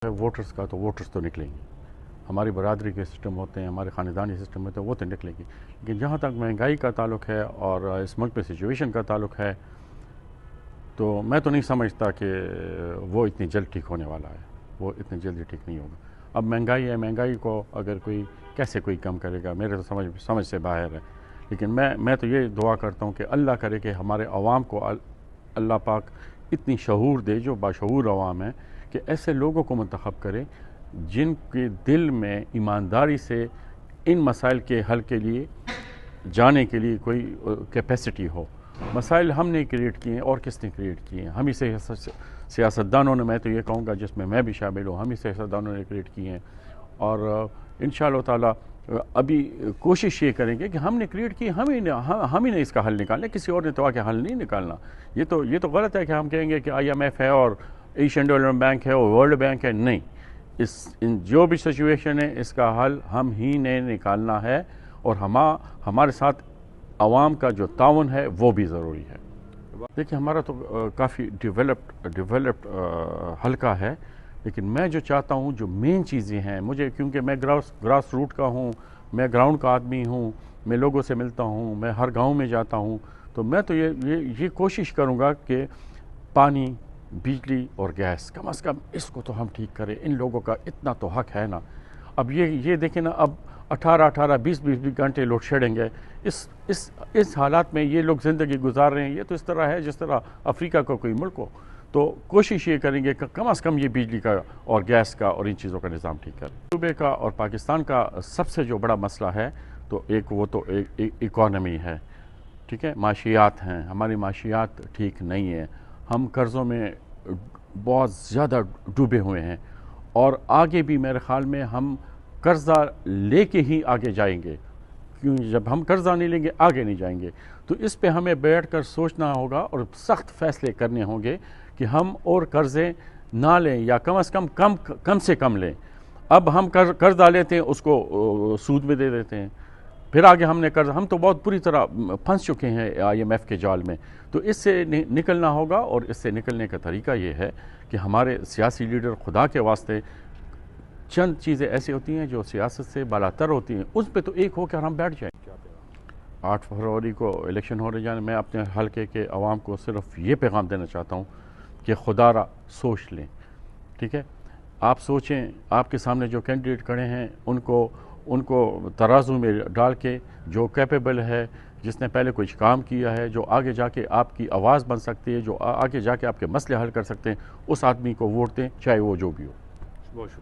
Voters کا تو voters تو نکلیں گے، ہماری برادری کے سسٹم ہوتے ہیں، ہمارے خاندانی سسٹم ہوتے ہیں، وہ تو نکلیں گے، لیکن جہاں تک مہنگائی کا تعلق ہے اور اس ملک میں سچویشن کا تعلق ہے تو میں تو نہیں سمجھتا کہ وہ اتنی جلد ٹھیک ہونے والا ہے، وہ اتنی جلدی ٹھیک نہیں ہوگا۔ اب مہنگائی ہے، مہنگائی کو اگر کوئی کیسے کوئی کم کرے گا، میرے تو سمجھ سے باہر ہے، لیکن میں تو یہ دعا کرتا ہوں کہ اللہ کرے کہ ہمارے عوام کو اللہ پاک اتنی شعور دے، جو باشعور عوام ہیں، کہ ایسے لوگوں کو منتخب کرے جن کے دل میں ایمانداری سے ان مسائل کے حل کے لیے جانے کے لیے کوئی کیپیسٹی ہو۔ مسائل ہم نے کریٹ کیے ہیں، اور کس نے کریٹ کیے ہیں؟ ہم ہی سیاستدانوں نے، میں تو یہ کہوں گا جس میں میں بھی شامل ہوں، ہم ہی سیاستدانوں نے کریٹ کیے ہیں، اور انشاءاللہ تعالی ابھی کوشش یہ کریں گے کہ ہم نے کریٹ کی، ہم ہی نے اس کا حل نکالنا ہے، کسی اور نے تو آ کے حل نہیں نکالنا۔ یہ تو غلط ہے کہ ہم کہیں گے کہ IMF ہے اور ایشین ڈیولپمنٹ بینک ہے اور ورلڈ بینک ہے، نہیں، جو بھی سچویشن ہے اس کا حل ہم ہی نے نکالنا ہے، اور ہمارے ساتھ عوام کا جو تعاون ہے وہ بھی ضروری ہے۔ دیکھیں، ہمارا تو کافی ڈیولپڈ حلقہ ہے، لیکن میں جو چاہتا ہوں، جو مین چیزیں ہیں، مجھے کیونکہ میں گراس روٹ کا ہوں، میں گراؤنڈ کا آدمی ہوں، میں لوگوں سے ملتا ہوں، میں ہر گاؤں میں جاتا ہوں، تو میں تو یہ کوشش کروں گا کہ پانی، بجلی اور گیس کم از کم اس کو تو ہم ٹھیک کریں۔ ان لوگوں کا اتنا تو حق ہے نا۔ اب یہ دیکھیں نا، اب 18 20 گھنٹے لوڈ شیڈنگ ہے، اس حالات میں یہ لوگ زندگی گزار رہے ہیں، یہ تو اس طرح ہے جس طرح افریقہ کا کوئی ملک ہو۔ تو کوشش یہ کریں گے کہ کم از کم یہ بجلی کا اور گیس کا اور ان چیزوں کا نظام ٹھیک کریں۔ صوبے کا اور پاکستان کا سب سے جو بڑا مسئلہ ہے تو وہ تو اکانومی ہے، ٹھیک ہے، معاشیات ہیں، ہماری معاشیات ٹھیک نہیں ہے، ہم قرضوں میں بہت زیادہ ڈوبے ہوئے ہیں، اور آگے بھی میرے خیال میں ہم قرضہ لے کے ہی آگے جائیں گے، کیوں جب ہم قرضہ نہیں لیں گے آگے نہیں جائیں گے۔ تو اس پہ ہمیں بیٹھ کر سوچنا ہوگا اور سخت فیصلے کرنے ہوں گے کہ ہم اور قرضے نہ لیں، یا کم از کم سے کم لیں۔ اب ہم قرضہ لیتے ہیں، اس کو سود میں دے دیتے ہیں، پھر آگے ہم تو بہت بری طرح پھنس چکے ہیں IMF کے جال میں۔ تو اس سے نکلنا ہوگا، اور اس سے نکلنے کا طریقہ یہ ہے کہ ہمارے سیاسی لیڈر خدا کے واسطے چند چیزیں ایسی ہوتی ہیں جو سیاست سے بالاتر ہوتی ہیں، اس پہ تو ایک ہو کر ہم بیٹھ جائیں۔ 8 فروری کو الیکشن ہو رہے ہیں، میں اپنے حلقے کے عوام کو صرف یہ پیغام دینا چاہتا ہوں کہ خدا را سوچ لیں، ٹھیک ہے، آپ سوچیں، آپ کے سامنے جو کینڈیڈیٹ کھڑے ہیں ان کو ترازو میں ڈال کے، جو کیپیبل ہے، جس نے پہلے کچھ کام کیا ہے، جو آگے جا کے آپ کی آواز بن سکتی ہے، جو آگے جا کے آپ کے مسئلے حل کر سکتے ہیں، اس آدمی کو ووٹ دیں، چاہے وہ جو بھی ہو۔ بہت شکریہ۔